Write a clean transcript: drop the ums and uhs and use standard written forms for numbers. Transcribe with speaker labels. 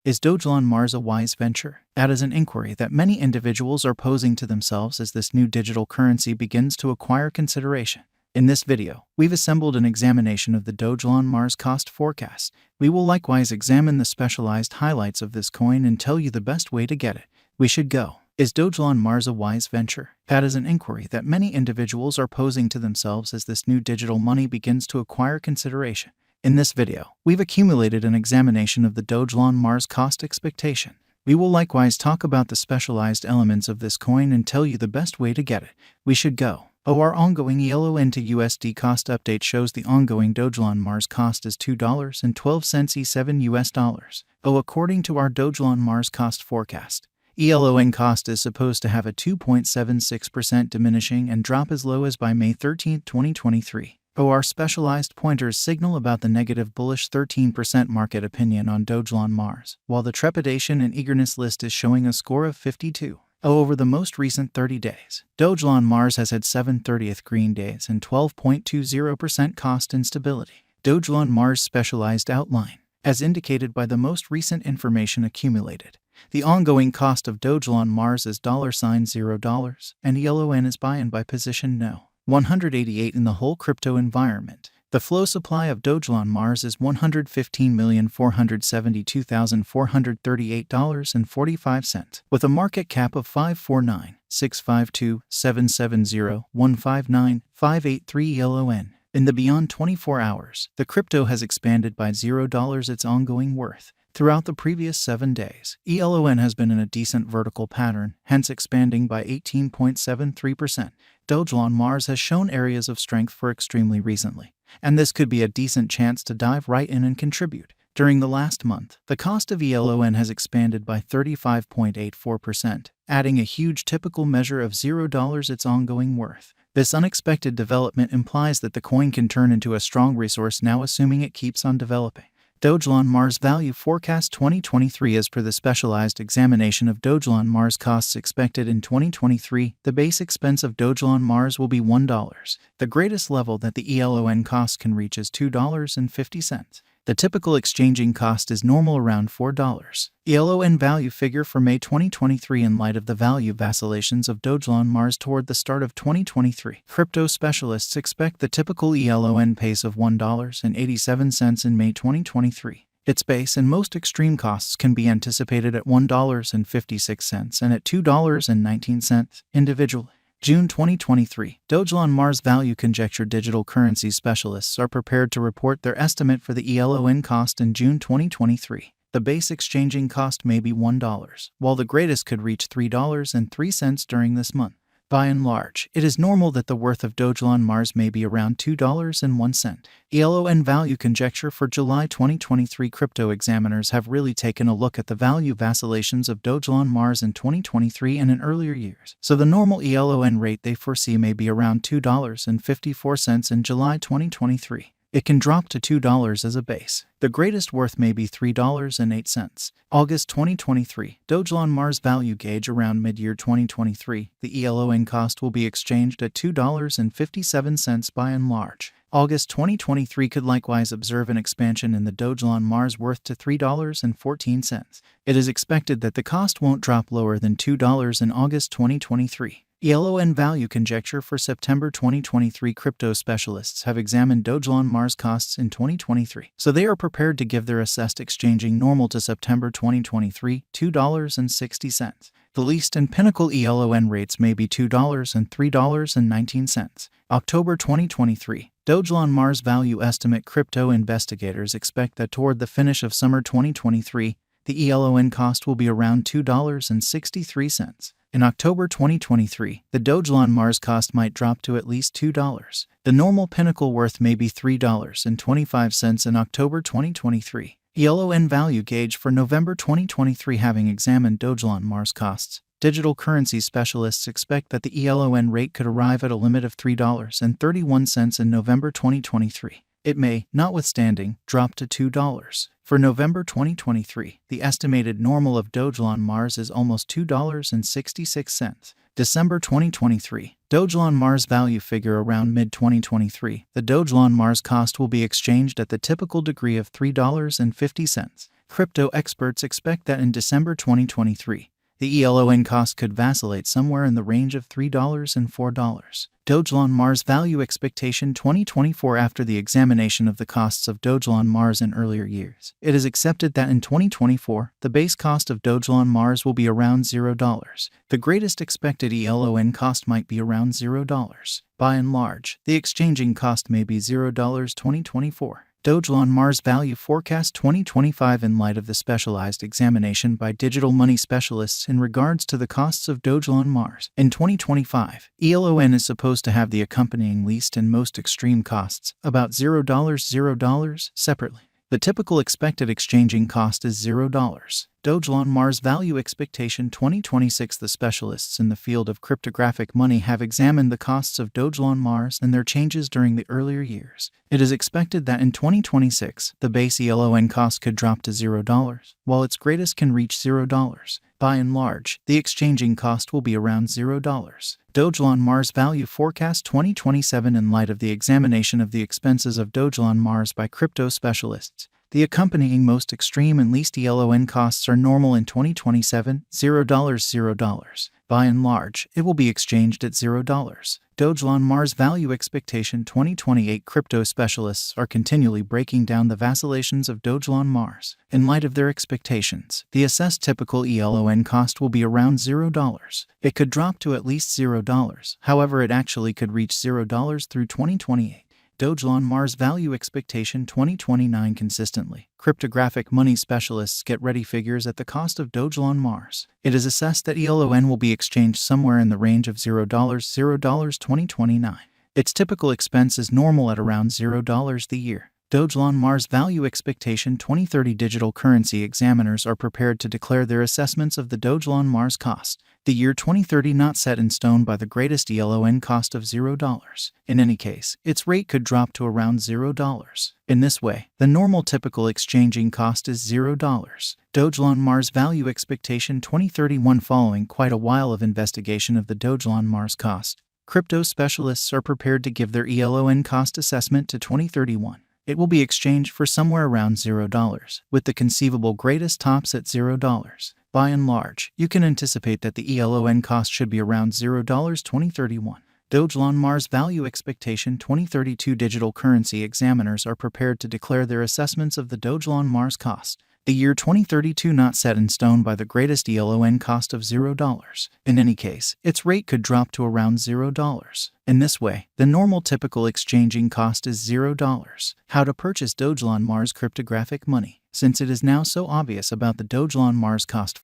Speaker 1: Is Dogelon Mars a wise venture? That is an inquiry that many individuals are posing to themselves as this new digital currency begins to acquire consideration. In this video, we've assembled an examination of the Dogelon Mars cost forecast. We will likewise examine the specialized highlights of this coin and tell you the best way to get it. We should go. Is Dogelon Mars a wise venture? That is an inquiry that many individuals are posing to themselves as this new digital money begins to acquire consideration. In this video, we've accumulated an examination of the Dogelon Mars cost expectation. We will likewise talk about the specialized elements of this coin and tell you the best way to get it. We should go. Our ongoing elon to USD cost update shows the ongoing Dogelon Mars cost is $2.12 E7 US dollars. According to our Dogelon Mars cost forecast, elon cost is supposed to have a 2.76% diminishing and drop as low as by May 13, 2023. Our specialized pointers signal about the negative bullish 13% market opinion on Dogelon Mars, while the trepidation and eagerness list is showing a score of 52. Over the most recent 30 days, Dogelon Mars has had 7/30th green days and 12.20% cost instability. Dogelon Mars specialized outline, as indicated by the most recent information accumulated. The ongoing cost of Dogelon Mars is $0, and elon is by position no. 188 in the whole crypto environment. The flow supply of Dogelon Mars is $115,472,438.45, with a market cap of 549,652,770,159,583 elon. In the beyond 24 hours, the crypto has expanded by $0 its ongoing worth. Throughout the previous 7 days, elon has been in a decent vertical pattern, hence expanding by 18.73%. Dogelon Mars has shown areas of strength for extremely recently, and this could be a decent chance to dive right in and contribute. During the last month, the cost of elon has expanded by 35.84%, adding a huge typical measure of $0 its ongoing worth. This unexpected development implies that the coin can turn into a strong resource now, assuming it keeps on developing. Dogelon Mars Value Forecast 2023. As per the specialized examination of Dogelon Mars costs expected in 2023, the base expense of Dogelon Mars will be $1. The greatest level that the elon cost can reach is $2.50. The typical exchanging cost is normal around $4. elon value figure for May 2023. In light of the value vacillations of Dogelon Mars toward the start of 2023, crypto specialists expect the typical elon pace of $1.87 in May 2023. Its base and most extreme costs can be anticipated at $1.56 and at $2.19 individually. June 2023, Dogelon Mars Value Conjecture Digital Currency Specialists are prepared to report their estimate for the elon cost in June 2023. The base exchanging cost may be $1, while the greatest could reach $3.03 during this month. By and large, it is normal that the worth of Dogelon Mars may be around $2.01. elon value conjecture for July 2023. Crypto examiners have really taken a look at the value vacillations of Dogelon Mars in 2023 and in earlier years, so the normal elon rate they foresee may be around $2.54 in July 2023. It can drop to $2 as a base. The greatest worth may be $3.08. August 2023, Dogelon Mars value gauge around mid-year 2023. The elon cost will be exchanged at $2.57 by and large. August 2023 could likewise observe an expansion in the Dogelon Mars worth to $3.14. It is expected that the cost won't drop lower than $2 in August 2023. elon value conjecture for September 2023. Crypto specialists have examined Dogelon Mars costs in 2023, so they are prepared to give their assessed exchanging normal to September 2023, $2.60. The least and pinnacle elon rates may be $2 and $3.19. October 2023, Dogelon Mars value estimate. Crypto investigators expect that toward the finish of summer 2023, the elon cost will be around $2.63. In October 2023, the Dogelon Mars cost might drop to at least $2. The normal pinnacle worth may be $3.25 in October 2023. elon value gauge for November 2023. Having examined Dogelon Mars costs, digital currency specialists expect that the elon rate could arrive at a limit of $3.31 in November 2023. It may, notwithstanding, drop to $2. For November 2023, the estimated normal of Dogelon Mars is almost $2.66. December 2023, Dogelon Mars value figure around mid-2023. The Dogelon Mars cost will be exchanged at the typical degree of $3.50. Crypto experts expect that in December 2023, the ELON cost could vacillate somewhere in the range of $3 and $4. Dogelon Mars Value Expectation 2024. After the examination of the costs of Dogelon Mars in earlier years, it is accepted that in 2024, the base cost of Dogelon Mars will be around $0. The greatest expected ELON cost might be around $0. By and large, the exchanging cost may be $0. 2024. Dogelon Mars Value Forecast 2025. In light of the specialized examination by digital money specialists in regards to the costs of Dogelon Mars in 2025, ELON is supposed to have the accompanying least and most extreme costs, about $0 separately. The typical expected exchanging cost is $0. Dogelon Mars Value Expectation 2026. The specialists in the field of cryptographic money have examined the costs of Dogelon Mars and their changes during the earlier years. It is expected that in 2026, the base ELON cost could drop to $0, while its greatest can reach $0. By and large, the exchanging cost will be around $0. Dogelon Mars Value Forecast 2027. In light of the examination of the expenses of Dogelon Mars by crypto specialists, the accompanying most extreme and least ELON costs are normal in 2027, $0. By and large, it will be exchanged at $0. Dogelon Mars Value Expectation 2028. Crypto specialists are continually breaking down the vacillations of Dogelon Mars. In light of their expectations, the assessed typical ELON cost will be around $0. It could drop to at least $0. However, it actually could reach $0 through 2028. Dogelon Mars Value Expectation 2029. Consistently, cryptographic money specialists get ready figures at the cost of Dogelon Mars. It is assessed that ELON will be exchanged somewhere in the range of $0. 2029. Its typical expense is normal at around $0 the year. Dogelon Mars Value Expectation 2030. Digital currency examiners are prepared to declare their assessments of the Dogelon Mars cost. The year 2030 not set in stone by the greatest ELON cost of $0. In any case, its rate could drop to around $0. In this way, the normal typical exchanging cost is $0. Dogelon Mars Value Expectation 2031. Following quite a while of investigation of the Dogelon Mars cost, crypto specialists are prepared to give their ELON cost assessment to 2031. It will be exchanged for somewhere around $0, with the conceivable greatest tops at $0. By and large, you can anticipate that the ELON cost should be around $0. 2031. Dogelon Mars Value Expectation 2032. Digital currency examiners are prepared to declare their assessments of the Dogelon Mars cost. The year 2032 not set in stone by the greatest ELON cost of $0. In any case, its rate could drop to around $0. In this way, the normal typical exchanging cost is $0. How to purchase Dogelon Mars cryptographic money. Since it is now so obvious about the Dogelon Mars cost